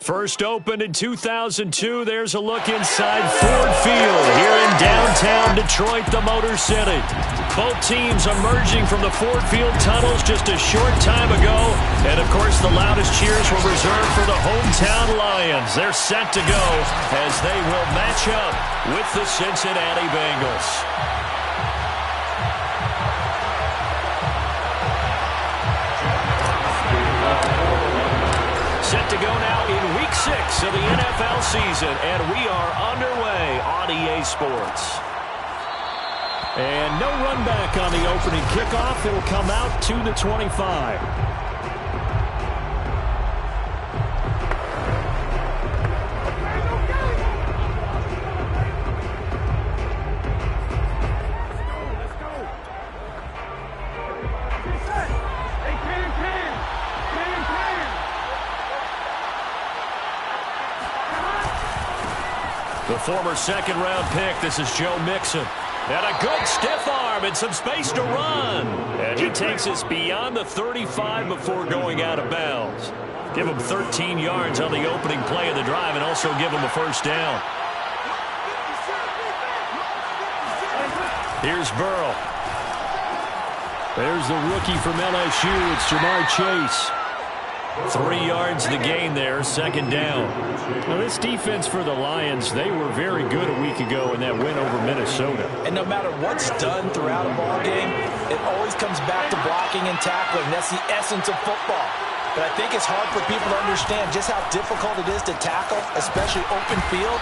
First opened in 2002. There's a look inside Ford Field here in downtown Detroit, the Motor City. Both teams emerging from the Ford Field tunnels just a short time ago. And, of course, the loudest cheers were reserved for the hometown Lions. They're set to go as they will match up with the Cincinnati Bengals. Set to go now in Week 6 of the NFL season, and we are underway on EA Sports. And no run back on the opening kickoff. It'll come out to the 25. The former second-round pick, this is Joe Mixon. And a good stiff arm and some space to run. And he takes us beyond the 35 before going out of bounds. Give him 13 yards on the opening play of the drive and also give him a first down. Here's Burrow. There's the rookie from LSU. It's Jamar Chase. 3 yards the gain there, second down. Now this defense for the Lions, they were very good a week ago in that win over Minnesota. And no matter what's done throughout a ball game, it always comes back to blocking and tackling. That's the essence of football. But I think it's hard for people to understand just how difficult it is to tackle, especially open field.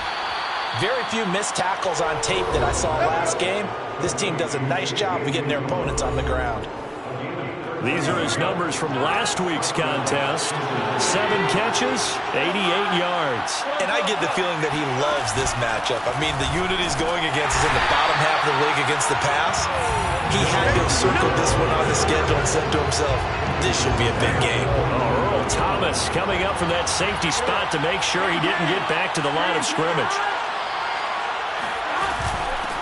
Very few missed tackles on tape that I saw last game. This team does a nice job of getting their opponents on the ground. These are his numbers from last week's contest. 7 catches, 88 yards. And I get the feeling that he loves this matchup. I mean, the unit he's going against is in the bottom half of the league against the pass. He had to have circled this one on the schedule and said to himself, this should be a big game. Oh, Earl Thomas coming up from that safety spot to make sure he didn't get back to the line of scrimmage.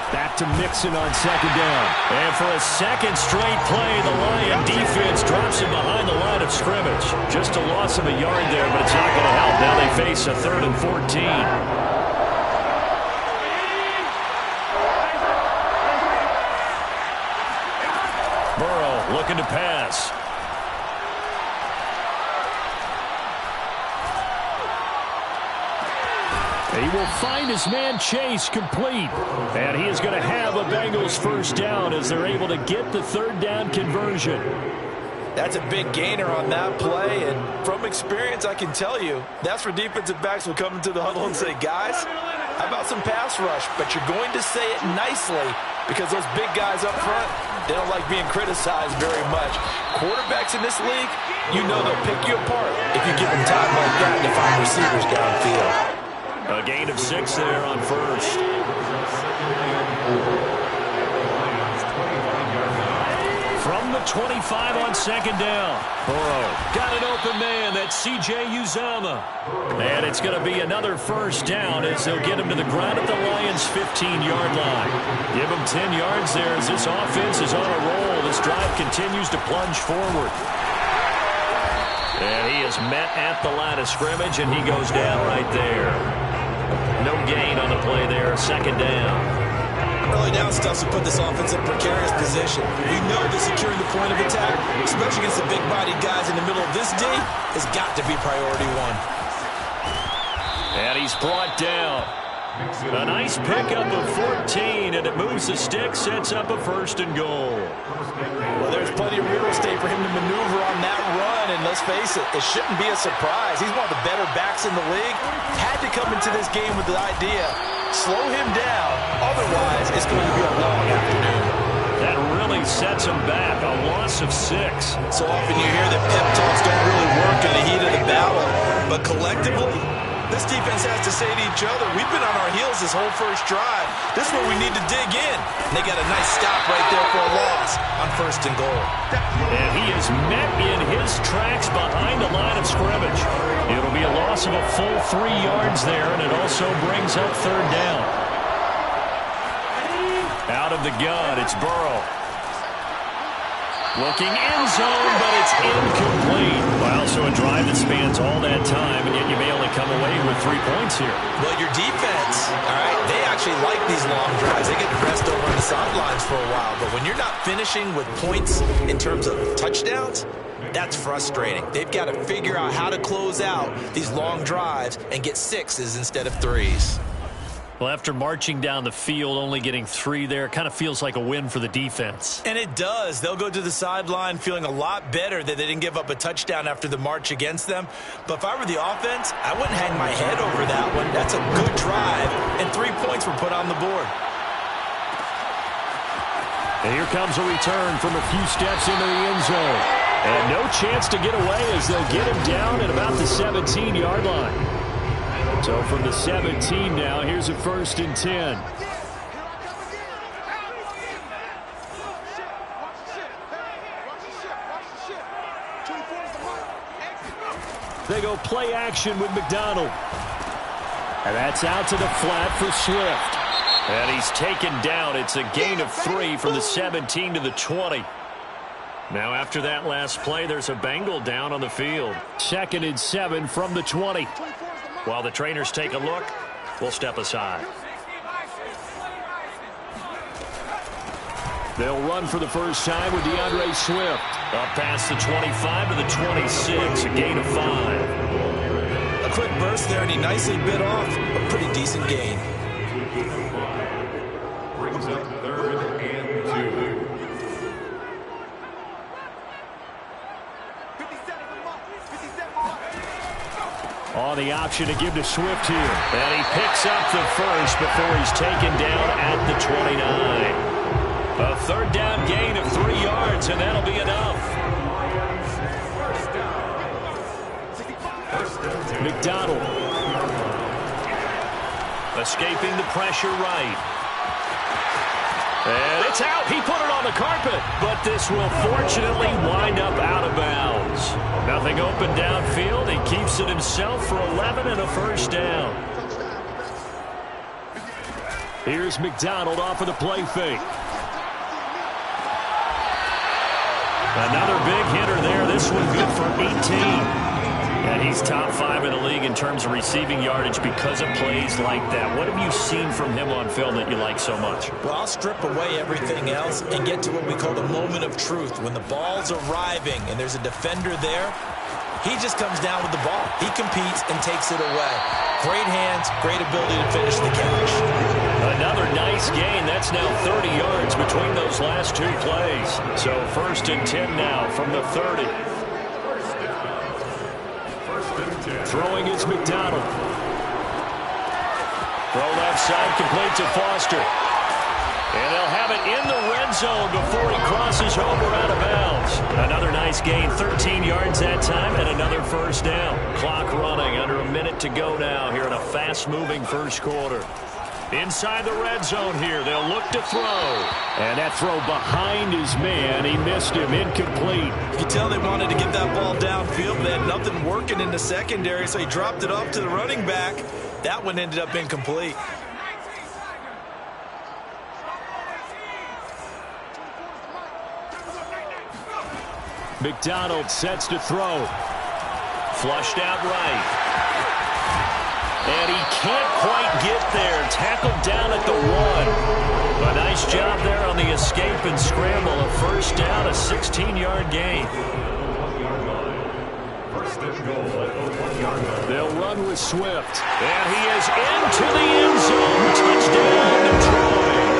Back to Mixon on second down. And for a second straight play, the Lion defense drops him behind the line of scrimmage. Just a loss of a yard there, but it's not going to help. Now they face a 3rd and 14. Burrow looking to pass. He will find his man Chase complete. And he is going to have a Bengals first down as they're able to get the 3rd down conversion. That's a big gainer on that play. And from experience, I can tell you, that's where defensive backs will come into the huddle and say, guys, how about some pass rush? But you're going to say it nicely because those big guys up front, they don't like being criticized very much. Quarterbacks in this league, you know they'll pick you apart if you give them time like that to find receivers downfield. A gain of 6 there on first. From the 25 on second down. Burrow got an open man. That's C.J. Uzomah. And it's going to be another first down as they'll get him to the ground at the Lions' 15-yard line. Give him 10 yards there as this offense is on a roll. This drive continues to plunge forward. And he is met at the line of scrimmage, and he goes down right there. No gain on the play there, second down. Early down stuff to put this offense in a precarious position. We know that securing the point of attack, especially against the big-bodied guys in the middle of this D, has got to be priority one. And he's brought down. A nice pickup of 14, and it moves the stick, sets up a 1st and goal. Well, there's plenty of real estate for him to maneuver on that run, and let's face it, it shouldn't be a surprise. He's one of the better backs in the league. Had to come into this game with the idea, slow him down, otherwise it's going to be a long afternoon. That really sets him back, a loss of 6. So often you hear that pep talks don't really work in the heat of the battle, but collectively, this defense has to say to each other, we've been on our heels this whole first drive. This is where we need to dig in. And they got a nice stop right there for a loss on 1st and goal. And he is met in his tracks behind the line of scrimmage. It'll be a loss of a full 3 yards there, and it also brings up 3rd down. Out of the gun, it's Burrow. Looking end zone, but it's incomplete. Well, so So a drive that spans all that time, and yet you may only come away with 3 points here. Well, your defense, all right, they actually like these long drives. They get to rest over on the sidelines for a while. But when you're not finishing with points in terms of touchdowns, that's frustrating. They've got to figure out how to close out these long drives and get 6s instead of 3s. Well, after marching down the field, only getting 3 there, kind of feels like a win for the defense. And it does. They'll go to the sideline feeling a lot better that they didn't give up a touchdown after the march against them. But if I were the offense, I wouldn't hang my head over that one. That's a good drive, and 3 points were put on the board. And here comes a return from a few steps into the end zone. And no chance to get away as they'll get him down at about the 17-yard line. So from the 17 now, here's a 1st and 10. They go play action with McDonald. And that's out to the flat for Swift. And he's taken down. It's a gain of 3 from the 17 to the 20. Now after that last play, there's a Bengal down on the field. 2nd and 7 from the 20. While the trainers take a look, we'll step aside. They'll run for the first time with DeAndre Swift. Up past the 25 to the 26, a gain of 5. A quick burst there, and he nicely bit off a pretty decent gain. Brings up 3rd and 2. On the option to give to Swift here. And he picks up the first before he's taken down at the 29. A 3rd down gain of 3 yards, and that'll be enough. McDonald. Escaping the pressure right. And it's out. He put it on the carpet. But this will fortunately wind up out of bounds. Nothing open downfield. He keeps it himself for 11 and a 1st down. Here's McDonald off of the play fake. Another big hitter there. This one good for 18. And he's top 5 in the league in terms of receiving yardage because of plays like that. What have you seen from him on film that you like so much? Well, I'll strip away everything else and get to what we call the moment of truth. When the ball's arriving and there's a defender there, he just comes down with the ball. He competes and takes it away. Great hands, great ability to finish the catch. Another nice gain. That's now 30 yards between those last 2 plays. So 1st and 10 now from the 30. Throwing is McDonald. Throw left side, complete to Foster. And they'll have it in the red zone before he crosses over out of bounds. Another nice gain, 13 yards that time, and another 1st down. Clock running, under a minute to go now here in a fast-moving 1st quarter. Inside the red zone here, they'll look to throw. And that throw behind his man, he missed him, incomplete. You can tell they wanted to get that ball downfield, but they had nothing working in the secondary, so he dropped it off to the running back. That one ended up incomplete. McDonald sets to throw. Flushed out right. And he can't quite get there. Tackled down at the 1. A nice job there on the escape and scramble. A 1st down, a 16-yard gain. They'll run with Swift. And he is into the end zone. Touchdown, Detroit.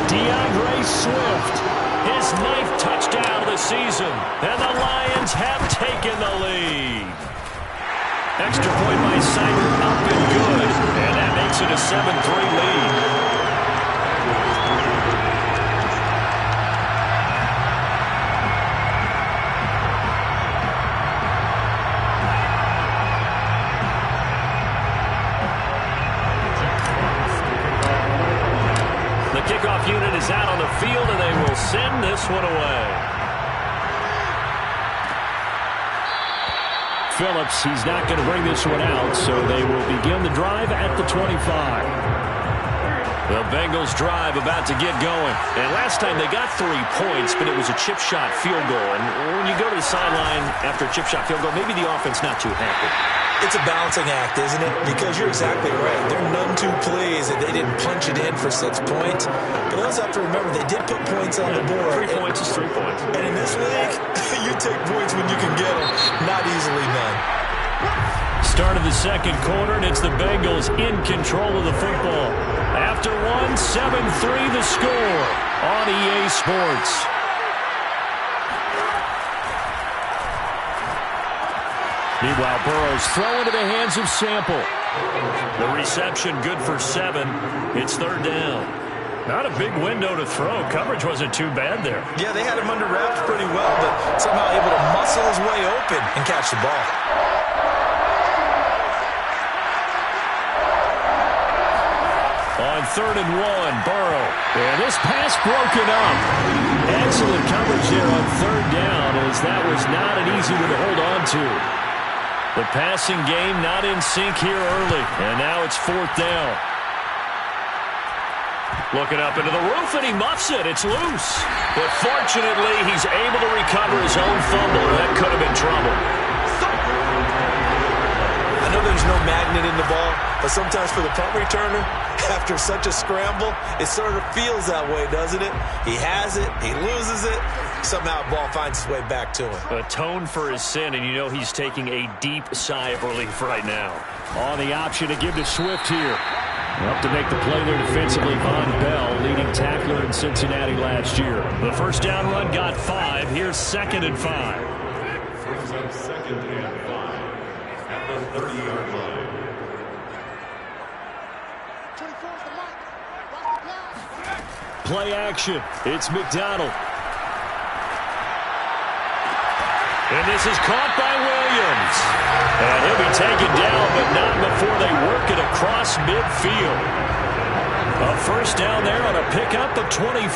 DeAndre Swift. His 9th touchdown of the season. And the Lions have taken the lead. Extra point by Simon, up and good. And that makes it a 7-3 lead. The kickoff unit is out on the field, and they will send this one away. Phillips, he's not going to bring this one out, so they will begin the drive at the 25. The Bengals drive about to get going. And last time they got 3 points, but it was a chip shot field goal. And when you go to the sideline after a chip shot field goal, maybe the offense not too happy. It's a balancing act, isn't it? Because you're exactly right. They're none too pleased that they didn't punch it in for 6 points. But they also have to remember they did put points on the board. 3 points is 3 points. And in this league, you take points when you can get them. Not easily done. Start of the second quarter, and it's the Bengals in control of the football. After 7-3 the score on EA Sports. Meanwhile, Burrow's throw into the hands of Sample. The reception good for 7. It's third down. Not a big window to throw. Coverage wasn't too bad there. Yeah, they had him under wraps pretty well, but somehow able to muscle his way open and catch the ball. On 3rd and 1, Burrow. And this pass broken up. Excellent coverage there on 3rd down, as that was not an easy one to hold on to. The passing game not in sync here early, and now it's 4th down. Looking up into the roof, and he muffs it. It's loose. But fortunately, he's able to recover his own fumble, or that could have been trouble. I know there's no magnet in the ball, but sometimes for the punt returner, after such a scramble, it sort of feels that way, doesn't it? He has it, he loses it, somehow the ball finds its way back to him. Atone for his sin, and you know he's taking a deep sigh of relief right now. On the option to give to Swift here. Up to make the play there defensively, Von Bell, leading tackler in Cincinnati last year. The first down run got 5. Here's 2nd and 5. First up, 2nd and 5 at the 30-yard line. Play action. It's McDonald. And this is caught by Williams. And he'll be taken down, but not before they work it across midfield. A first down there on a pickup of 25.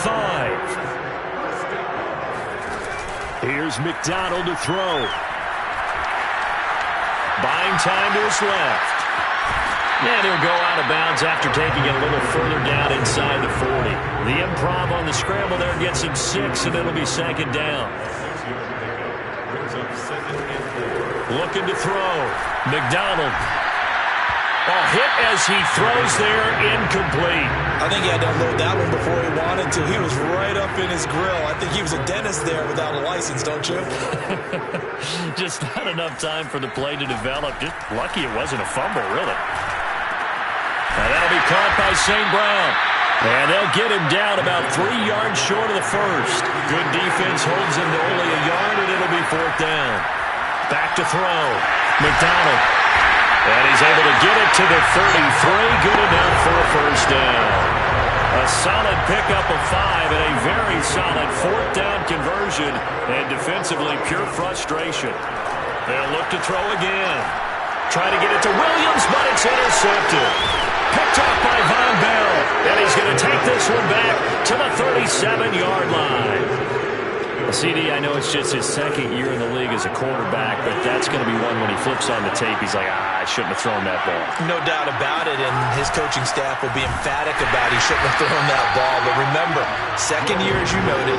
Here's McDonald to throw. Buying time to his left. And he'll go out of bounds after taking it a little further down inside the 40. The improv on the scramble there gets him 6, and it'll be 2nd down. Looking to throw. McDonald. Oh, hit as he throws there, incomplete. I think he had to unload that one before he wanted to. He was right up in his grill. I think he was a dentist there without a license, don't you? Just not enough time for the play to develop. Just lucky it wasn't a fumble, really. And that'll be caught by St. Brown. And they'll get him down about 3 yards short of the first. Good defense holds him to only a yard, and it'll be 4th down. Back to throw. McDonald. And he's able to get it to the 33. Good enough for a first down. A solid pickup of 5 and a very solid 4th down conversion. And defensively, pure frustration. They'll look to throw again. Try to get it to Williams, but it's intercepted. Picked up by Von Bell. And he's going to take this one back to the 37-yard line. CD, I know it's just his 2nd year in the league as a quarterback, but that's going to be one when he flips on the tape. He's like, I shouldn't have thrown that ball. No doubt about it, and his coaching staff will be emphatic about he shouldn't have thrown that ball. But remember, 2nd year, as you noted,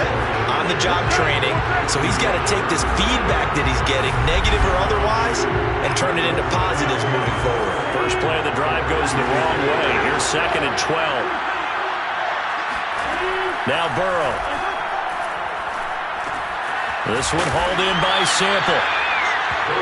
on-the-job training, so he's got to take this feedback that he's getting, negative or otherwise, and turn it into positives moving forward. First play of the drive goes the wrong way. Here's 2nd and 12. Now Burrow. This one hauled in by Sample.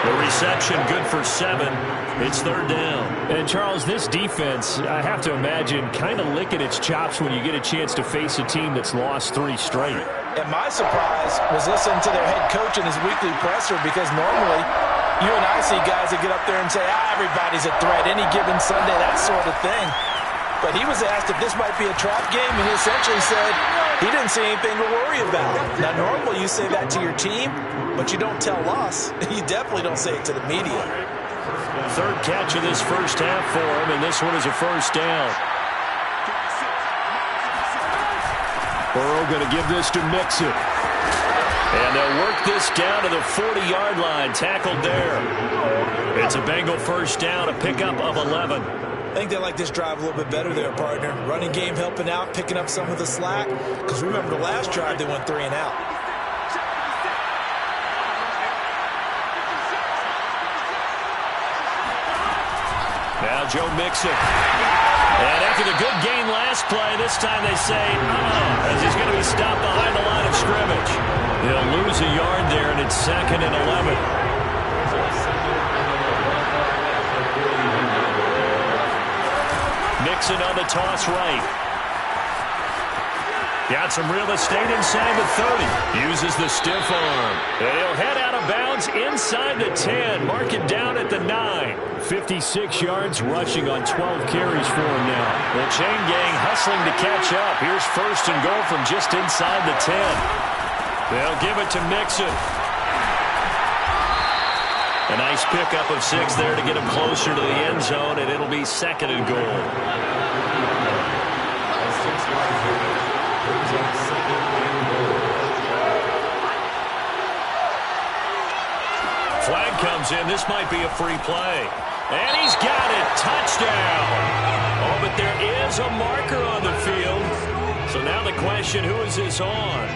The reception good for 7. It's 3rd down. And, Charles, this defense, I have to imagine, kind of licking its chops when you get a chance to face a team that's lost 3 straight. And my surprise was listening to their head coach in his weekly presser, because normally you and I see guys that get up there and say, everybody's a threat, any given Sunday, that sort of thing. But he was asked if this might be a trap game, and he essentially said he didn't see anything to worry about. Now, normally you say that to your team, but you don't tell us. You definitely don't say it to the media. 3rd catch of this first half for him, and this one is a first down. Burrow going to give this to Mixon. And they'll work this down to the 40-yard line, tackled there. It's a Bengal first down, a pickup of 11. I think they like this drive a little bit better there, partner. Running game helping out, picking up some of the slack. Because remember, the last drive they went 3 and out. Now Joe Mixon. And after the good gain last play, this time they say, as he's going to be stopped behind the line of scrimmage. He'll lose a yard there, and it's 2nd and 11. Mixon on the toss right. Got some real estate inside the 30. Uses the stiff arm. And he'll head out of bounds inside the 10. Mark it down at the 9. 56 yards rushing on 12 carries for him now. The chain gang hustling to catch up. Here's 1st and goal from just inside the 10. They'll give it to Mixon. A nice pickup of 6 there to get him closer to the end zone, and it'll be 2nd and goal. Flag comes in. This might be a free play. And he's got it. Touchdown. Oh, but there is a marker on the field. So now the question, who is this on?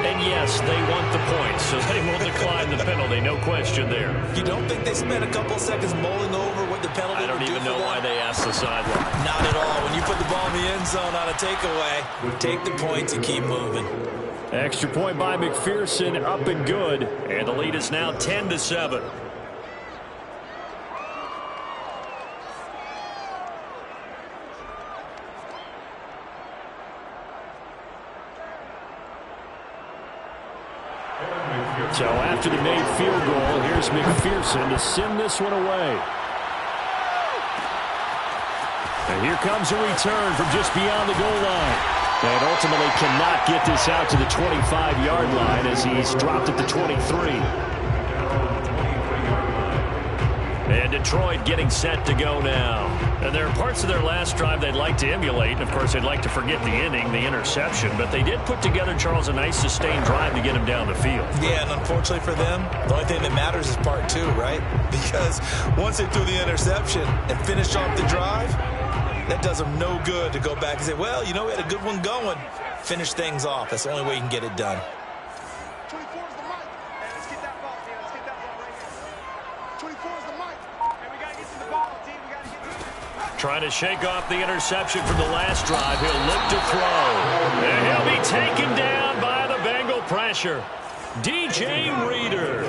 And yes, they want the points, so they will decline the penalty. No question there. You don't think they spent a couple seconds mulling over what the penalty I don't even know why they asked the sideline. Not at all. When you put the ball in the end zone on a takeaway, take the points and keep moving. Extra point by McPherson, up and good. And the lead is now 10-7. So after the made field goal, here's McPherson to send this one away. And here comes a return from just beyond the goal line. And ultimately cannot get this out to the 25-yard line as he's dropped at the 23. And Detroit getting set to go now. And there are parts of their last drive they'd like to emulate. And, of course, they'd like to forget the inning, the interception. But they did put together, Charles, a nice sustained drive to get him down the field. Yeah, and unfortunately for them, the only thing that matters is part 2, right? Because once they threw the interception and finished off the drive, that does them no good to go back and say, well, you know, we had a good one going. Finish things off. That's the only way you can get it done. 24 is the mic. Hey, let's get that ball, team. Let's get that ball right here. 24 is the mic. Hey, we got to get to the ball, team. We got to get to the... Trying to shake off the interception from the last drive. He'll look to throw. And he'll be taken down by the Bengal pressure. DJ Reader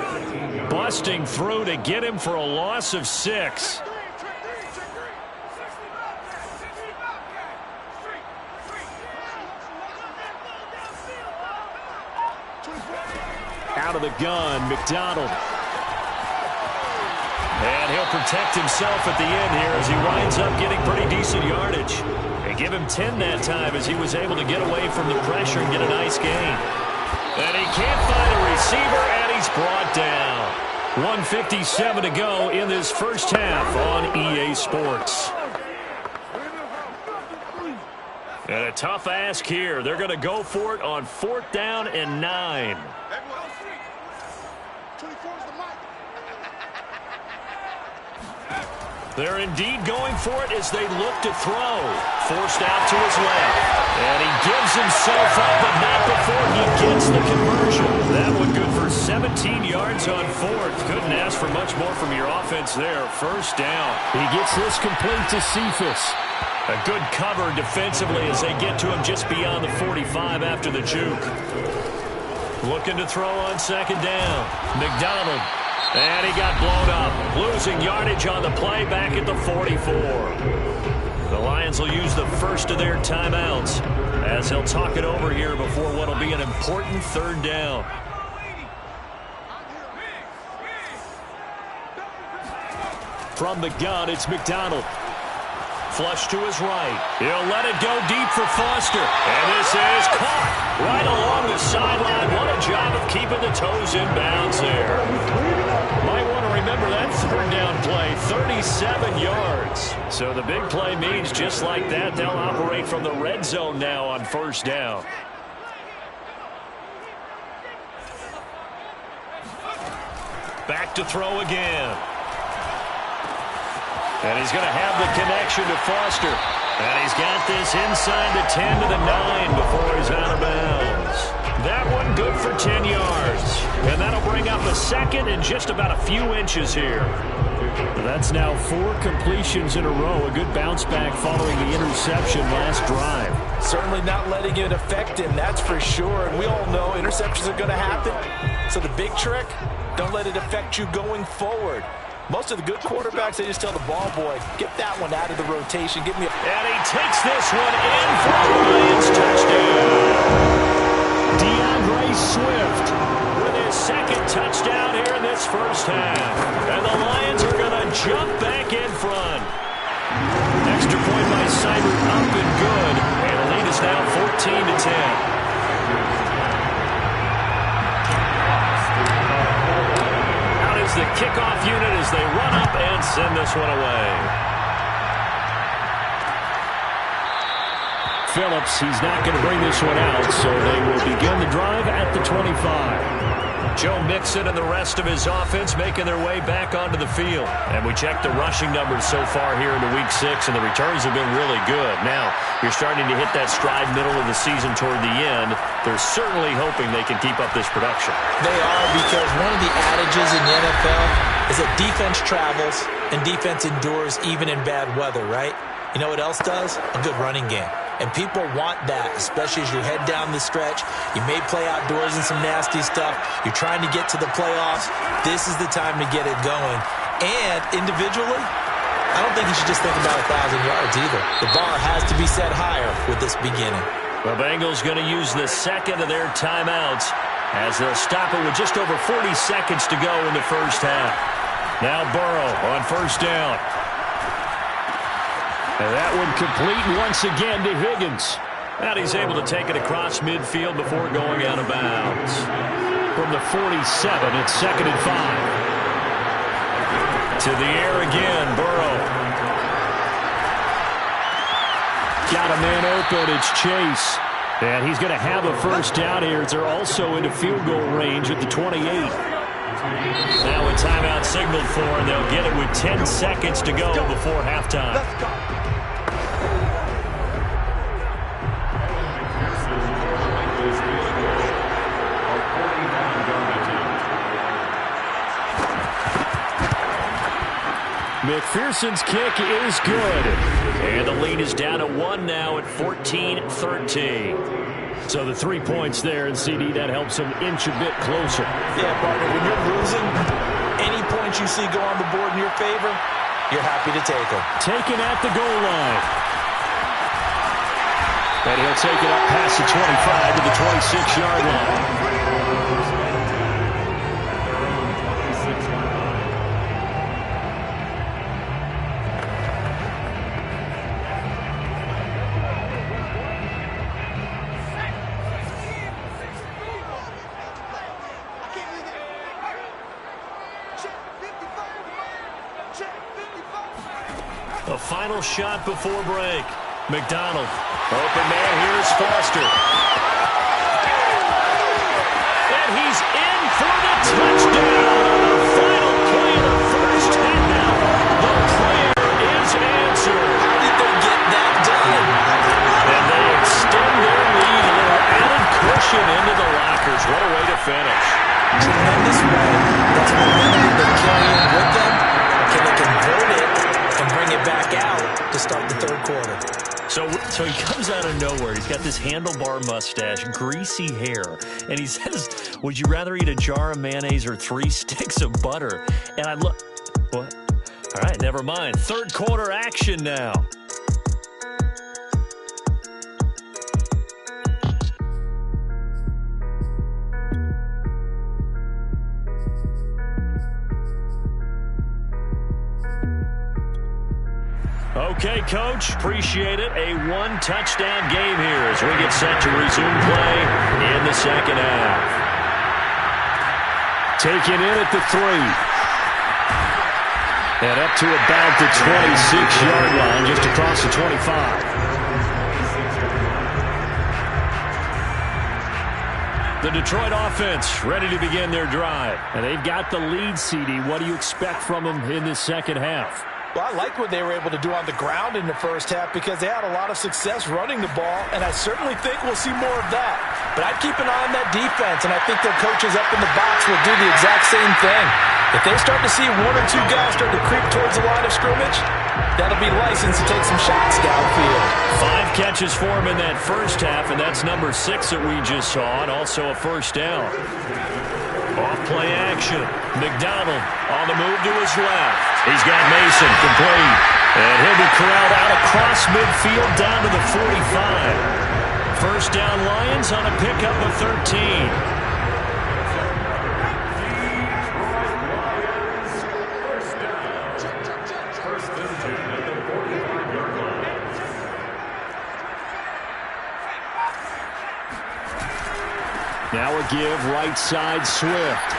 busting through to get him for a loss of 6. Out of the gun, McDonald. And he'll protect himself at the end here as he winds up getting pretty decent yardage. They give him 10 that time as he was able to get away from the pressure and get a nice gain. And he can't find a receiver, and he's brought down. 1:57 to go in this first half on EA Sports. And a tough ask here. They're going to go for it on 4th down and 9. They're indeed going for it as they look to throw. Forced out to his left. And he gives himself up, but not before he gets the conversion. That one good for 17 yards on 4th. Couldn't ask for much more from your offense there. 1st down. He gets this complete to Cephas. A good cover defensively as they get to him just beyond the 45 after the juke. Looking to throw on 2nd down. McDonald. And he got blown up. Losing yardage on the play back at the 44. The Lions will use the first of their timeouts as he'll talk it over here before what will be an important 3rd down. From the gun, it's McDonald. Flush to his right. He'll let it go deep for Foster. And this is caught right along the sideline. What a job of keeping the toes in bounds there. Might want to remember that 3rd down play, 37 yards. So the big play means just like that, they'll operate from the red zone now on 1st down. Back to throw again. And he's going to have the connection to Foster. And he's got this inside the 10 to the 9 before he's out of bounds. That one good for 10 yards. And that'll bring up a second and just about a few inches here. That's now 4 completions in a row. A good bounce back following the interception last drive. Certainly not letting it affect him, that's for sure. And we all know interceptions are going to happen. So the big trick, don't let it affect you going forward. Most of the good quarterbacks, they just tell the ball boy, get that one out of the rotation. Give me a... And he takes this one in for a Lions touchdown. DeAndre Swift with his second touchdown here in this first half. And the Lions are going to jump back in front. Extra point by Seibert up and good. And the lead is now 14 to 10. The kickoff unit as they run up and send this one away. Phillips, he's not going to bring this one out, so they will begin the drive at the 25. Joe Mixon and the rest of his offense making their way back onto the field. And we checked the rushing numbers so far here into Week 6, and the returns have been really good. Now, you're starting to hit that stride middle of the season toward the end. They're certainly hoping they can keep up this production. They are, because one of the adages in the NFL is that defense travels and defense endures even in bad weather, right? You know what else does? A good running game. And people want that, especially as you head down the stretch. You may play outdoors in some nasty stuff. You're trying to get to the playoffs. This is the time to get it going. And individually, I don't think you should just think about 1,000 yards either. The bar has to be set higher with this beginning. The Bengals going to use the second of their timeouts as they'll stop it with just over 40 seconds to go in the first half. Now Burrow on first down. And that one complete once again to Higgins. And he's able to take it across midfield before going out of bounds. From the 47, it's 2nd and 5. To the air again, Burrow. Got a man open, it's Chase. And he's going to have a first down here as they're also into field goal range at the 28. Now a timeout signaled for, and they'll get it with 10 seconds to go before halftime. Let's go. McPherson's kick is good. And the lead is down to 1 now at 14-13. So the 3 points there, and CD, that helps them inch a bit closer. Yeah, partner, when you're losing, any points you see go on the board in your favor, you're happy to take them. Taken at the goal line. And he'll take it up past the 25 to the 26-yard line. A final shot before break. McDonald. Open man, here's Foster. And he's in for the touchdown. Final play of the first half. The prayer is answered. How did they get that done? And they extend their lead. A little added cushion into the lockers. What a way to finish. Tremendous way. That's momentum they're carrying with them. Can they convert it and bring it back out to start the third quarter? So he comes out of nowhere. He's got this handlebar mustache, greasy hair, and he says, would you rather eat a jar of mayonnaise or 3 sticks of butter? And I look, what? All right, never mind. Third quarter action now. Okay, Coach, appreciate it. A 1-touchdown game here as we get set to resume play in the second half. Taken in at the 3. And up to about the 26-yard line, just across the 25. The Detroit offense ready to begin their drive. And they've got the lead, CD. What do you expect from them in this second half? Well, I like what they were able to do on the ground in the first half because they had a lot of success running the ball, and I certainly think we'll see more of that. But I'd keep an eye on that defense, and I think their coaches up in the box will do the exact same thing. If they start to see one or two guys start to creep towards the line of scrimmage, that'll be license to take some shots downfield. 5 catches for him in that first half, and that's number 6 that we just saw, and also a first down. Off-play action. McDonald on the move to his left. He's got Mason complete. And he'll be corralled out across midfield down to the 45. First down Lions on a pickup of 13. Now a give right side Swift.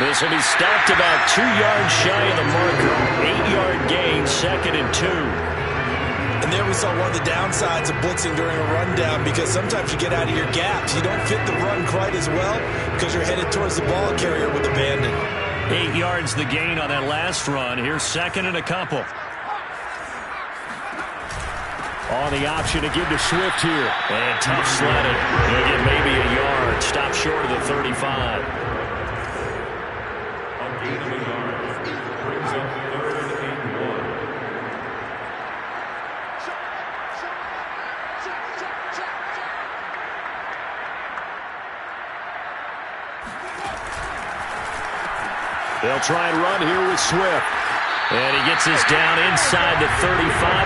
This will be stopped about 2 yards shy of the marker. 8-yard gain, 2nd and 2. And there we saw one of the downsides of blitzing during a rundown because sometimes you get out of your gaps. You don't fit the run quite as well because you're headed towards the ball carrier with abandon. 8 yards the gain on that last run. Here's 2nd and a couple. On the option to give to Swift here. And tough sledding. He'll get maybe a yard. Stop short of the 35. A gain of a yard. Brings up 3rd and 1. They'll try and run here with Swift. And he gets us down inside the 35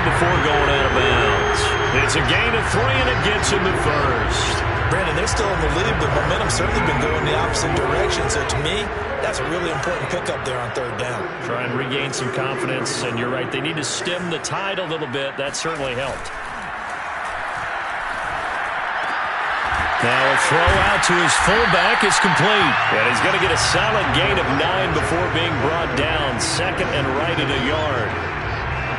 before going out of bounds. It's a gain of 3, and it gets him the first. Brandon, they're still in the lead, but momentum's certainly been going the opposite direction. So to me, that's a really important pickup there on 3rd down. Try and regain some confidence, and you're right. They need to stem the tide a little bit. That certainly helped. Now a throw out to his fullback is complete. And he's going to get a solid gain of 9 before being brought down. 2nd and right at a yard.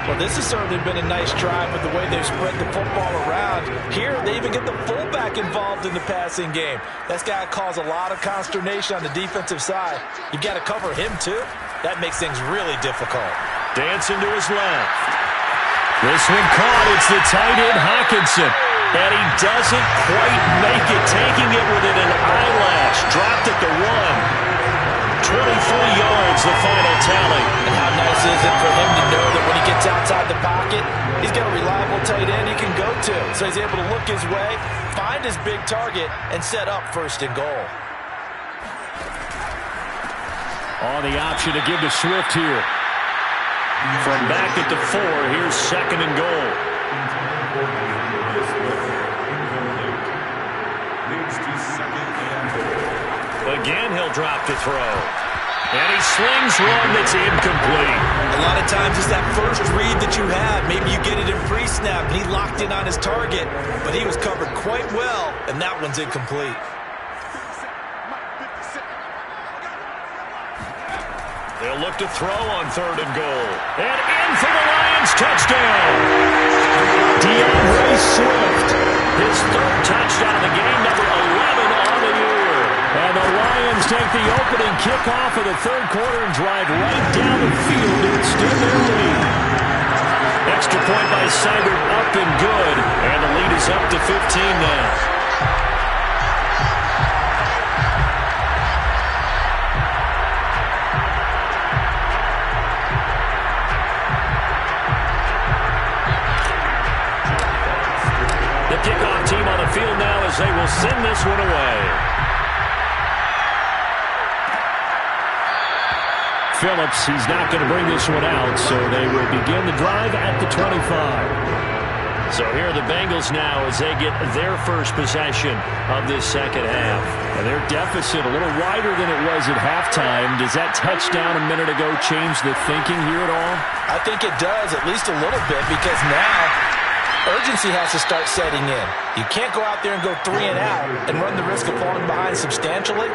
Well, this has certainly been a nice drive with the way they've spread the football around. Here, they even get the fullback involved in the passing game. That's got to cause a lot of consternation on the defensive side. You've got to cover him, too. That makes things really difficult. Dancing to his left. This one caught. It's the tight end, Hawkinson. And he doesn't quite make it, taking it within an eyelash. Dropped at the 1. 23 yards, the final tally. And how nice is it for him to know that when he gets outside the pocket, he's got a reliable tight end he can go to. So he's able to look his way, find his big target, and set up 1st and goal. On the option to give to Swift here. From back at the 4, here's 2nd and goal. Again, he'll drop to throw. And he slings one that's incomplete. A lot of times it's that first read that you have. Maybe you get it in pre-snap, and he locked in on his target, but he was covered quite well, and that one's incomplete. They'll look to throw on 3rd and goal. And in for the Lions touchdown. DeAndre Swift. His 3rd touchdown of the game, number 11 on the year. And the Lions take the opening kickoff of the 3rd quarter and drive right down the field to extend their lead. Extra point by Seibert, up and good. And the lead is up to 15 now. Kickoff team on the field now as they will send this one away. Phillips, he's not going to bring this one out, so they will begin the drive at the 25. So here are the Bengals now as they get their first possession of this second half. And their deficit a little wider than it was at halftime. Does that touchdown a minute ago change the thinking here at all? I think it does, at least a little bit, because now urgency has to start setting in. You can't go out there and go 3 and out and run the risk of falling behind substantially,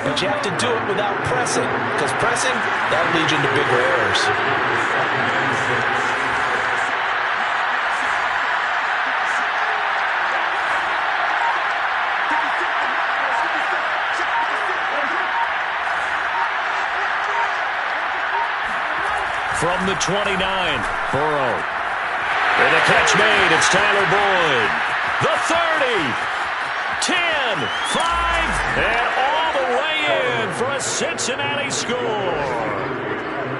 but you have to do it without pressing, because pressing, that leads you into bigger errors. From the 29, Burrow. And the catch made. It's Tyler Boyd. The 30, 10, 5, and all the way in for a Cincinnati score.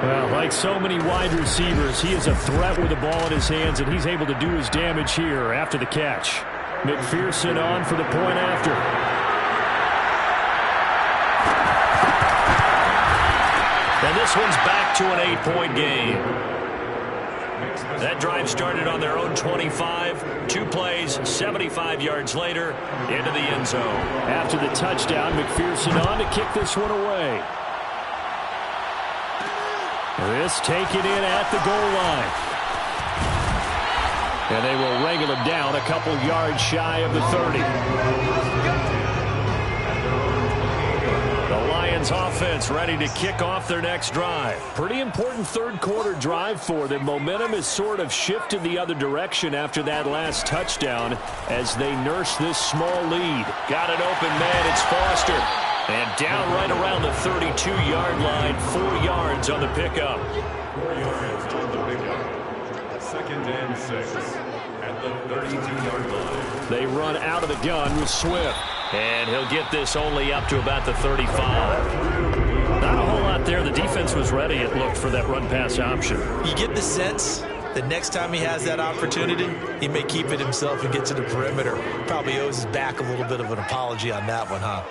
Well, like so many wide receivers, he is a threat with the ball in his hands, and he's able to do his damage here after the catch. McPherson on for the point after. And this one's back to an 8-point game. That drive started on their own 25. 2 plays, 75 yards later, into the end zone. After the touchdown, McPherson on to kick this one away. This taken in at the goal line. And they will wrangle him down a couple yards shy of the 30. The Lions offense ready to kick off their next drive. Pretty important third quarter drive for them. Momentum has sort of shifted the other direction after that last touchdown as they nurse this small lead. Got an open man. It's Foster. And down right around the 32-yard line. 4 yards on the pickup. 4 yards on the pickup. 2nd and 6 at the 32-yard line. They run out of the gun with Swift. And he'll get this only up to about the 35. Not a whole lot there. The defense was ready, it looked, for that run-pass option. You get the sense that next time he has that opportunity, he may keep it himself and get to the perimeter. Probably owes his back a little bit of an apology on that one, huh?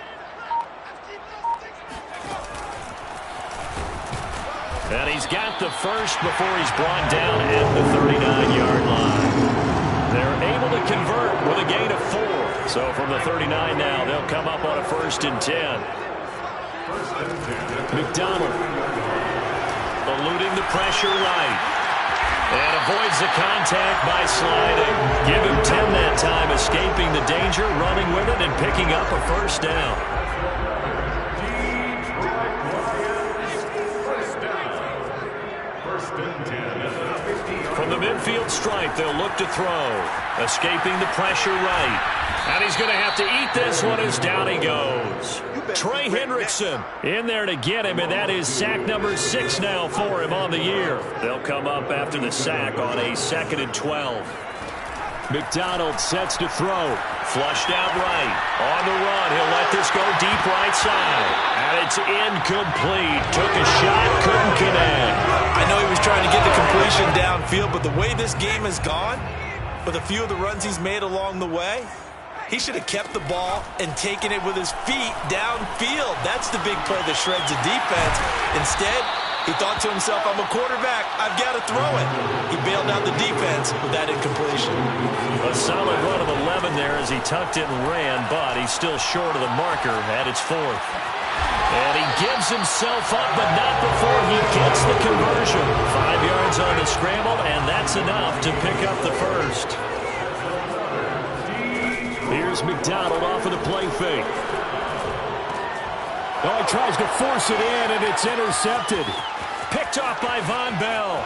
And he's got the first before he's brought down at the 39-yard line. They're able to convert with a gain of 4. So from the 39 now, they'll come up on a 1st and 10. McDonald eluding the pressure right. And avoids the contact by sliding. Give him 10 that time, escaping the danger, running with it, and picking up a 1st down. From the midfield stripe, they'll look to throw. Escaping the pressure right. And he's going to have to eat this one as down he goes. Trey Hendrickson in there to get him, and that is sack number 6 now for him on the year. They'll come up after the sack on a 2nd and 12. McDonald sets to throw. Flushed out right. On the run, he'll let this go deep right side. And it's incomplete. Took a shot, couldn't connect. I know he was trying to get the completion downfield, but the way this game has gone, with a few of the runs he's made along the way, he should have kept the ball and taken it with his feet downfield. That's the big play that shreds the defense. Instead, he thought to himself, I'm a quarterback, I've got to throw it. He bailed out the defense with that incompletion. A solid run of 11 there as he tucked it and ran, but he's still short of the marker at its 4th. And he gives himself up, but not before he gets the conversion. 5 yards on the scramble, and that's enough to pick up the 1st. Here's McDonald off of the play fake. Oh, he tries to force it in, and it's intercepted. Picked off by Von Bell.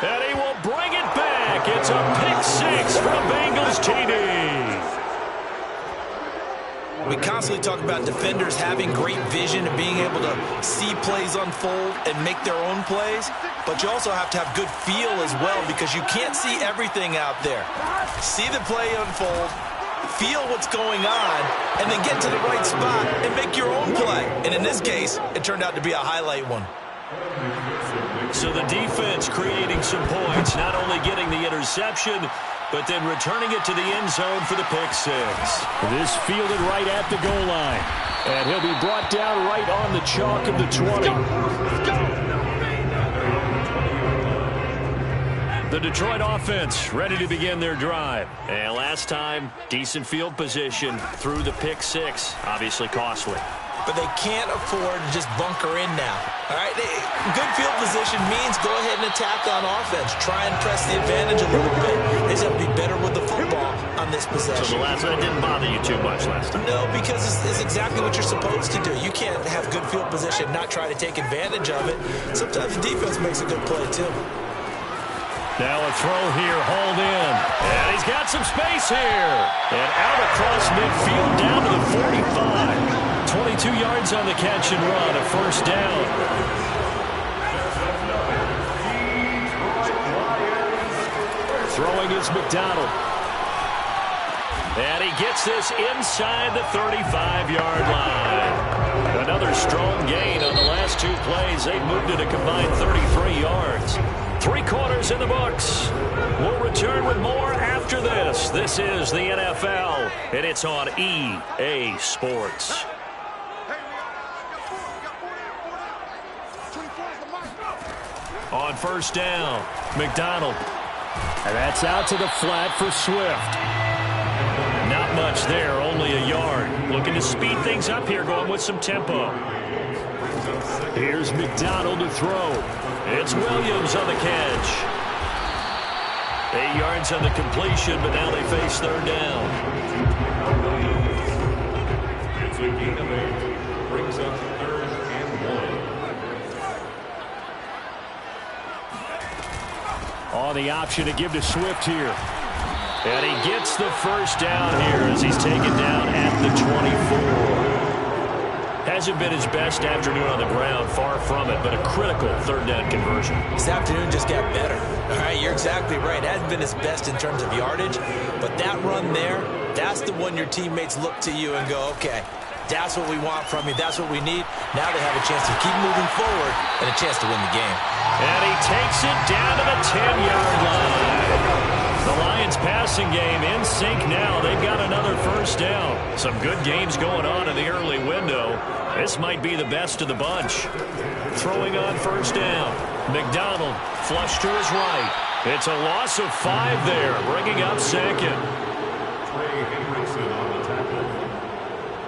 And he will bring it back. It's a pick 6 from Bengals TD. We constantly talk about defenders having great vision and being able to see plays unfold and make their own plays, but you also have to have good feel as well because you can't see everything out there. See the play unfold, feel what's going on, and then get to the right spot and make your own play. And in this case, it turned out to be a highlight one. So the defense creating some points, not only getting the interception, but then returning it to the end zone for the pick 6. This fielded right at the goal line. And he'll be brought down right on the chalk of the 20. The Detroit offense ready to begin their drive. And last time, decent field position through the pick 6. Obviously costly. But they can't afford to just bunker in now. All right, good field position means go ahead and attack on offense. Try and press the advantage a little bit. They just have to be better with the football on this possession. So the last one didn't bother you too much last time? No, because it's exactly what you're supposed to do. You can't have good field position, not try to take advantage of it. Sometimes the defense makes a good play, too. Now a throw here, hauled in. And he's got some space here. And out across midfield down to the 45. 22 yards on the catch and run, a first down. Throwing is McDonald. And he gets this inside the 35-yard line. Another strong gain on the last two plays. They moved it a combined 33 yards. 3 quarters in the books. We'll return with more after this. This is the NFL, and it's on EA Sports. On first down, McDonald. And that's out to the flat for Swift. Not much there, only a yard. Looking to speed things up here, going with some tempo. Here's McDonald to throw. It's Williams on the catch. 8 yards on the completion, but now they face third down. It's a gain of 8. Brings up 3rd and 1. On the option to give to Swift here. And he gets the first down here as he's taken down at the 24. Hasn't been his best afternoon on the ground, far from it, but a critical third down conversion. This afternoon just got better. All right, you're exactly right. Hasn't been his best in terms of yardage, but that run there, that's the one your teammates look to you and go, okay, that's what we want from you. That's what we need. Now they have a chance to keep moving forward and a chance to win the game. And he takes it down to the 10-yard line. The Lions passing game in sync now. They've got another first down. Some good games going on in the early window. This might be the best of the bunch. Throwing on first down. McDonald flush to his right. It's a loss of 5 there, bringing up second. Trey Hendrickson on the tackle.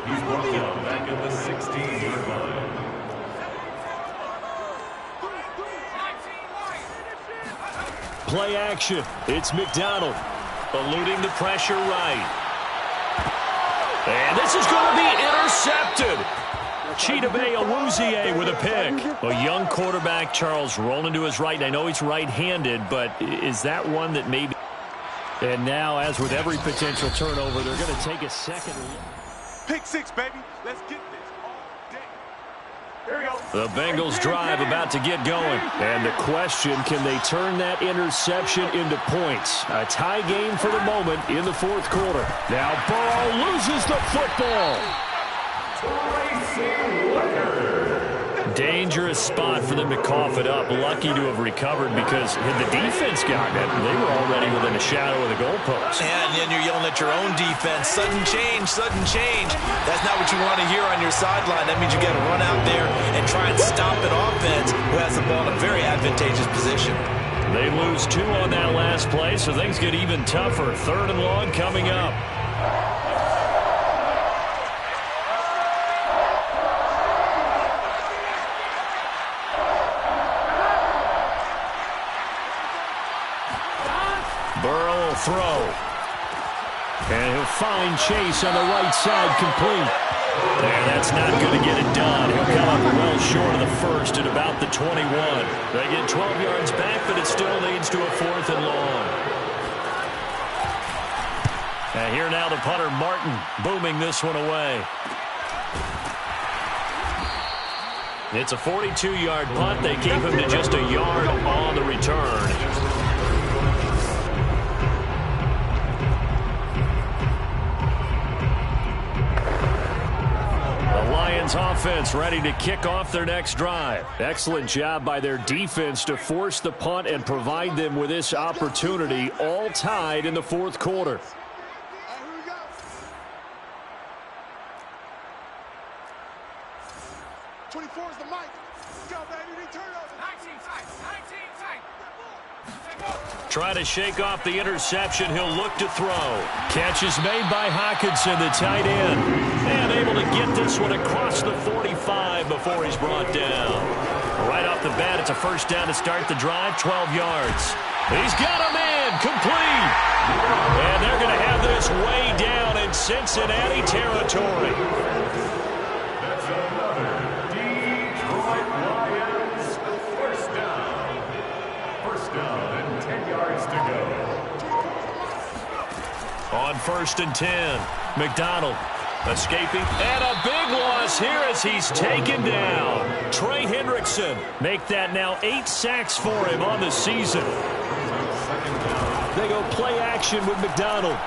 He's brought down back at the 16-yard line. Play action. It's McDonald. Eluding the pressure right. And this is going to be intercepted. Chidobe Awuzie with a pick. A young quarterback, Charles, rolling to his right. And I know he's right-handed, but is that one that maybe... And now, as with every potential turnover, they're going to take a second. Pick 6, baby. Let's get this all day. Here we go. The Bengals drive about to get going. And the question, can they turn that interception into points? A tie game for the moment in the fourth quarter. Now Burrow loses the football. Dangerous spot for them to cough it up. Lucky to have recovered because had the defense gotten it, they were already within a shadow of the goalpost. And then you're yelling at your own defense. Sudden change, sudden change. That's not what you want to hear on your sideline. That means you got to run out there and try and stop an offense who has the ball in a very advantageous position. They lose 2 on that last play, so things get even tougher. 3rd and long coming up. Burrow will throw. And he'll find Chase on the right side complete. And that's not going to get it done. He'll come up well short of the first at about the 21. They get 12 yards back, but it still leads to a 4th and long. And here now the punter, Martin, booming this one away. It's a 42-yard punt. They keep him to just a yard on the return. Offense ready to kick off their next drive. Excellent job by their defense to force the punt and provide them with this opportunity, all tied in the fourth quarter. 24 is the mic. Let's go, baby. Turnover. 19 tight. Try to shake off the interception. He'll look to throw. Catch is made by Hockenson, the tight end. And able to get this one across the 45 before he's brought down. Right off the bat, it's a first down to start the drive, 12 yards. He's got him in, complete. And they're going to have this way down in Cincinnati territory. That's another Detroit Lions first down. First down and 10 yards to go. On 1st and 10, McDonald Escaping, and a big loss here as he's taken down. Trey Hendrickson make that now 8 sacks for him on the season. They go play action with McDonald.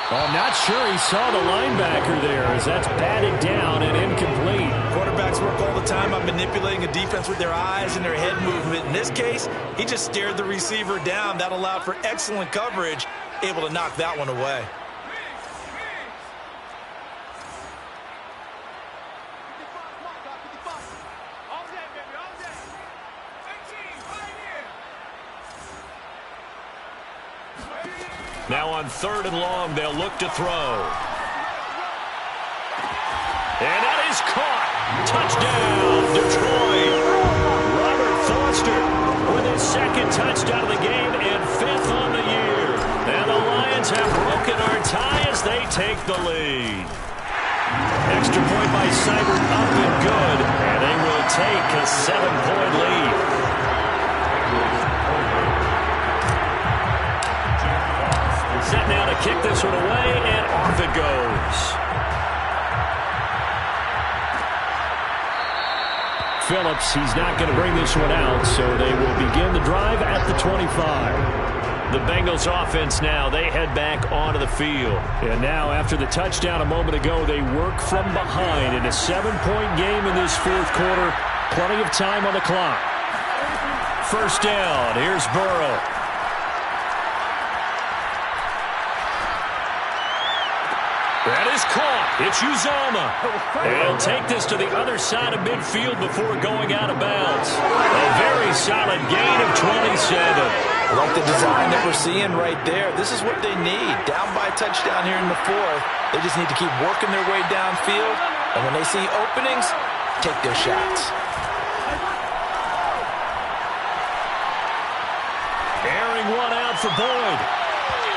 I'm not sure he saw the linebacker there as that's batted down and incomplete. Quarterbacks work all the time on manipulating a defense with their eyes and their head movement. In this case, he just stared the receiver down. That allowed for excellent coverage, able to knock that one away. Now on 3rd and long, they'll look to throw. And that is caught. Touchdown, Detroit. Robert Foster with his 2nd touchdown of the game and 5th on the year. And the Lions have broken our tie as they take the lead. Extra point by Seibert up and good. And they will take a 7-point lead. Set now to kick this one away, and off it goes. Phillips, he's not going to bring this one out, so they will begin the drive at the 25. The Bengals offense now, they head back onto the field. And now after the touchdown a moment ago, they work from behind in a 7-point game in this 4th quarter. Plenty of time on the clock. 1st down, here's Burrow. That is caught. It's Uzomah. And he'll take this to the other side of midfield before going out of bounds. A very solid gain of 27. I like the design that we're seeing right there. This is what they need. Down by a touchdown here in the 4th. They just need to keep working their way downfield. And when they see openings, take their shots. Airing one out for Boyd.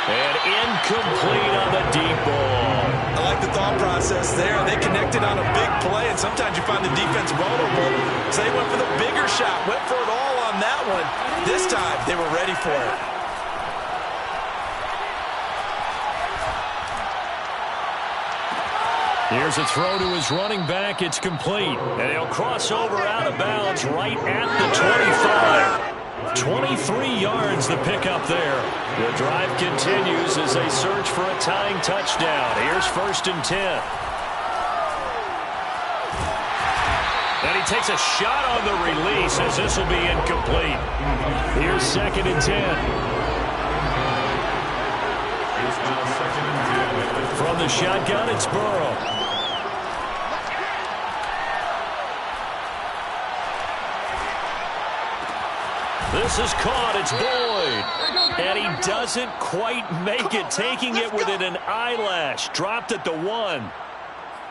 And incomplete on the deep ball. I like the thought process there. They connected on a big play, and sometimes you find the defense vulnerable. So they went for the bigger shot, went for it all on that one. This time, they were ready for it. Here's a throw to his running back. It's complete. And he'll cross over out of bounds right at the 25. 23 yards the pickup there. The drive continues as they search for a tying touchdown. Here's 1st and 10. And he takes a shot on the release as this will be incomplete. Here's 2nd and 10. From the shotgun, it's Burrow. This is caught. It's Boyd. And he doesn't quite make it, taking it within an eyelash. Dropped at the 1.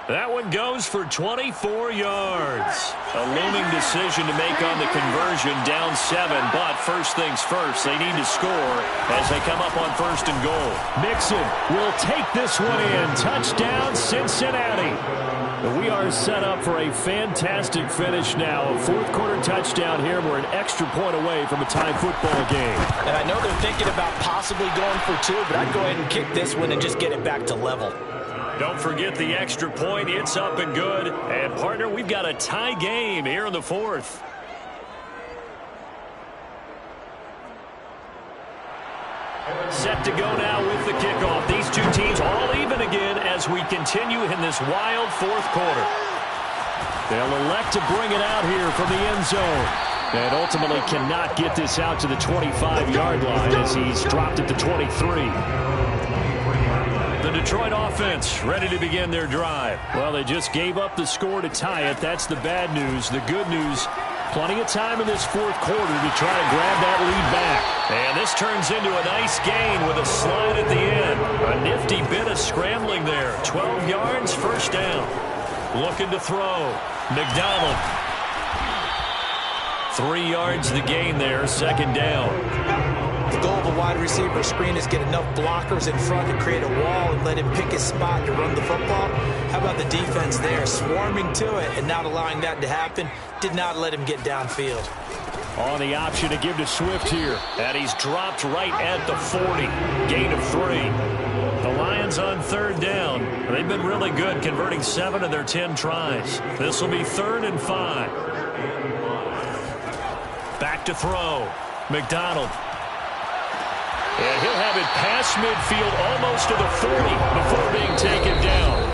That one goes for 24 yards. A looming decision to make on the conversion, down 7. But first things first, they need to score as they come up on 1st and goal. Mixon will take this one in. Touchdown, Cincinnati. We are set up for a fantastic finish now. A 4th quarter touchdown here. We're an extra point away from a tie football game. And I know they're thinking about possibly going for 2, but I'd go ahead and kick this one and just get it back to level. Don't forget the extra point. It's up and good. And, partner, we've got a tie game here in the 4th. Set to go now with the kickoff. These two teams all even again as we continue in this wild 4th quarter. They'll elect to bring it out here from the end zone. And ultimately cannot get this out to the 25-yard line as he's dropped at the 23. The Detroit offense ready to begin their drive. Well, they just gave up the score to tie it. That's the bad news. The good news, plenty of time in this 4th quarter to try to grab that lead back. And this turns into a nice gain with a slide at the end. A nifty bit of scrambling there. 12 yards, 1st down. Looking to throw. McDonald. 3 yards the gain there, 2nd down. The goal of a wide receiver screen is get enough blockers in front to create a wall and let him pick his spot to run the football. How about the defense there, swarming to it and not allowing that to happen? Did not let him get downfield. On the option to give to Swift here. And he's dropped right at the 40. Gain of 3. The Lions on third down. They've been really good, converting 7 of their 10 tries. This will be 3rd and 5. Back to throw. McDonald. And he'll have it past midfield almost to the 40 before being taken down.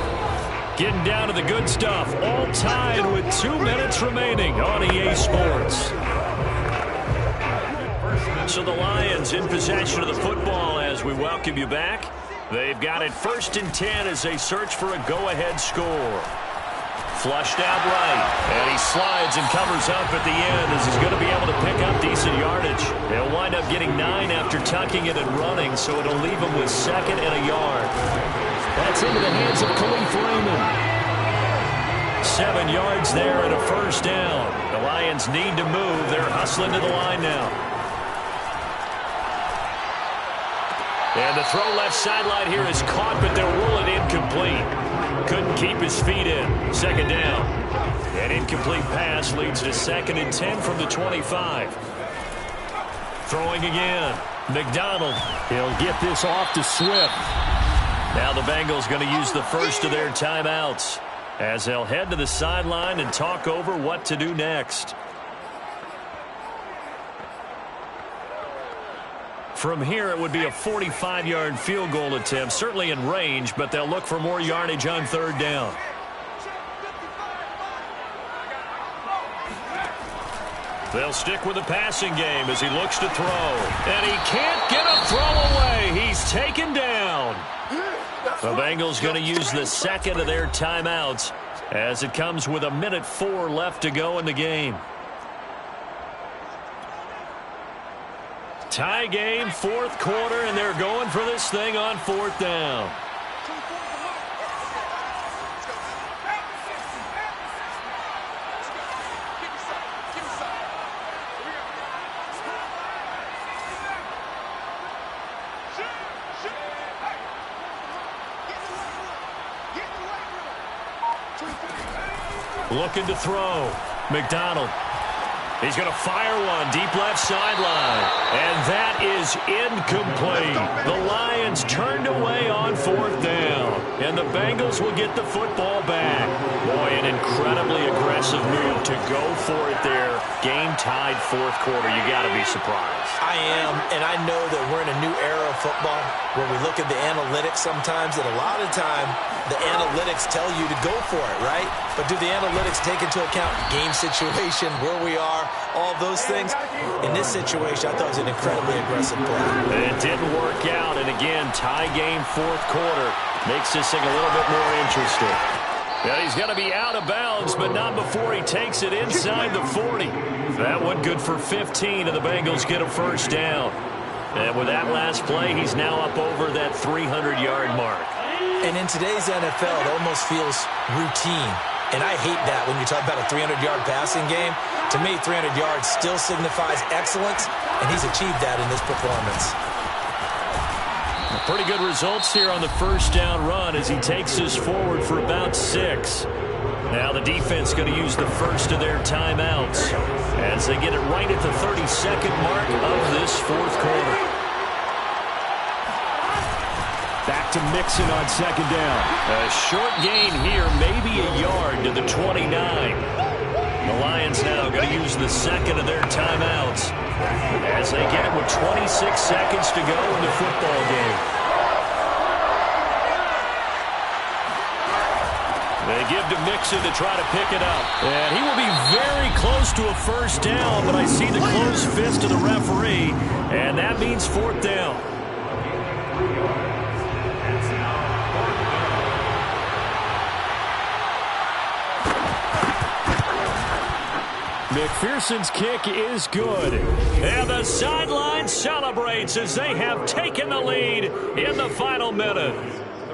Getting down to the good stuff. All tied with 2 minutes remaining on EA Sports. So the Lions in possession of the football as we welcome you back. They've got it 1st and 10 as they search for a go-ahead score. Flushed out right. And he slides and covers up at the end as he's going to be able to pick up decent yardage. He'll wind up getting 9 after tucking it and running, so it'll leave him with 2nd and a yard. That's into the hands of Khalif Raymond. 7 yards there and a 1st down. The Lions need to move. They're hustling to the line now. And the throw left sideline here is caught, but they'll rule it incomplete. Couldn't keep his feet in. 2nd down. An incomplete pass leads to 2nd and 10 from the 25. Throwing again. McDonald. He'll get this off to Swift. Now the Bengals going to use the first of their timeouts as they'll head to the sideline and talk over what to do next. From here, it would be a 45-yard field goal attempt, certainly in range, but they'll look for more yardage on 3rd down. They'll stick with the passing game as he looks to throw. And he can't get a throw away. He's taken down. The Bengals going to use the 2nd of their timeouts as it comes with 1:04 left to go in the game. Tie game, 4th quarter, and they're going for this thing on 4th down. Looking to throw. McDonald. He's going to fire one deep left sideline. And that is incomplete. The Lions turned away on 4th down. And the Bengals will get the football back. Boy, an incredibly aggressive move to go for it there. Game tied 4th quarter. You got to be surprised. I am, and I know that we're in a new era of football where we look at the analytics sometimes, and a lot of time the analytics tell you to go for it, right? But do the analytics take into account game situation, where we are, all those things? In this situation, I thought it was an incredibly aggressive play. It didn't work out, and again, tie game 4th quarter makes this thing a little bit more interesting. Yeah, he's going to be out of bounds, but not before he takes it inside the 40. That one good for 15, and the Bengals get a 1st down. And with that last play, he's now up over that 300-yard mark. And in today's NFL, it almost feels routine. And I hate that when you talk about a 300-yard passing game. To me, 300 yards still signifies excellence, and he's achieved that in this performance. Pretty good results here on the 1st down run as he takes us forward for about 6. Now the defense going to use the 1st of their timeouts as they get it right at the 32nd mark of this 4th quarter. Back to Mixon on 2nd down. A short gain here, maybe a yard to the 29. The Lions now going to use the 2nd of their timeouts as they get it with 26 seconds to go in the football game. They give to Mixon to try to pick it up. And he will be very close to a 1st down, but I see the closed fist of the referee, and that means 4th down. McPherson's kick is good. And the sideline celebrates as they have taken the lead in the final minute.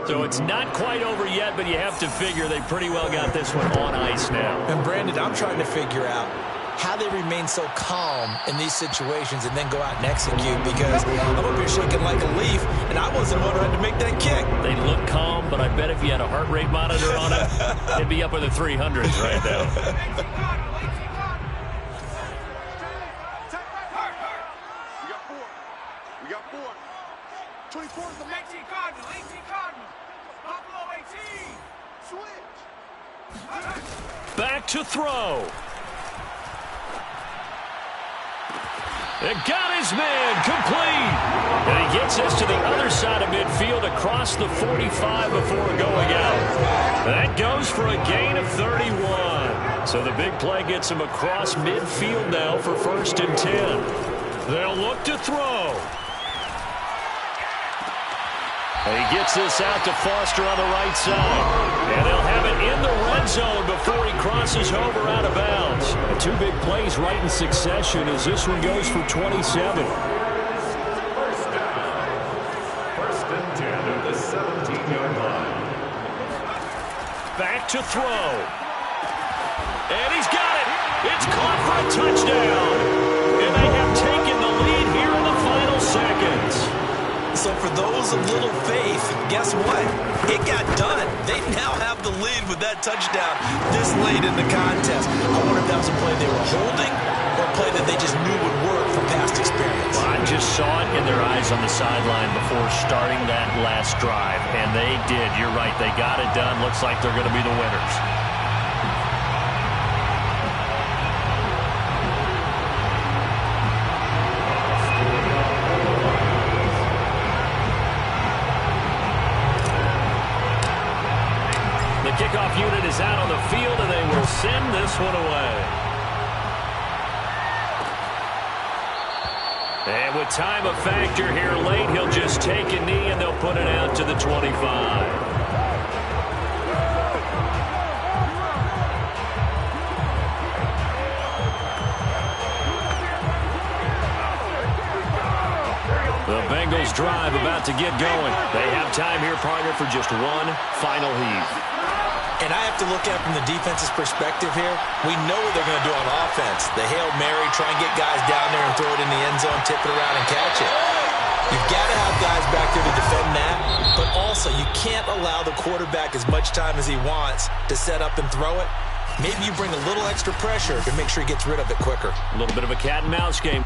So it's not quite over yet, but you have to figure they pretty well got this one on ice now. And Brandon, I'm trying to figure out how they remain so calm in these situations and then go out and execute, because I'm up here shaking like a leaf, and I wasn't one who had to make that kick. They look calm, but I bet if you had a heart rate monitor on it, it'd be up in the 300s right now. We got 4. 24 is the mic. 18 Cardinal, 18 Cardinal. Buffalo 18. Switch. Back to throw. It got his man complete. And he gets us to the other side of midfield across the 45 before going out. That goes for a gain of 31. So the big play gets him across midfield now for 1st and 10. They'll look to throw. And he gets this out to Foster on the right side. And they'll have it in the red zone before he crosses over out of bounds. And 2 big plays right in succession as this one goes for 27. First down. 1st and 10 at the 17-yard line. Back to throw. And he's got it. It's caught for a touchdown. And they have taken the lead here in the final seconds. So for those of little faith, guess what? It got done. They now have the lead with that touchdown this late in the contest. I wonder if that was a play they were holding or a play that they just knew would work from past experience. Well, I just saw it in their eyes on the sideline before starting that last drive, and they did. You're right. They got it done. Looks like they're going to be the winners. Kickoff unit is out on the field, and they will send this one away. And with time a factor here late, he'll just take a knee, and they'll put it out to the 25. The Bengals drive about to get going. They have time here, partner, for just one final heave. And I have to look at it from the defense's perspective here. We know what they're going to do on offense. The Hail Mary, try and get guys down there and throw it in the end zone, tip it around and catch it. You've got to have guys back there to defend that, but also you can't allow the quarterback as much time as he wants to set up and throw it. Maybe you bring a little extra pressure to make sure he gets rid of it quicker. A little bit of a cat and mouse game.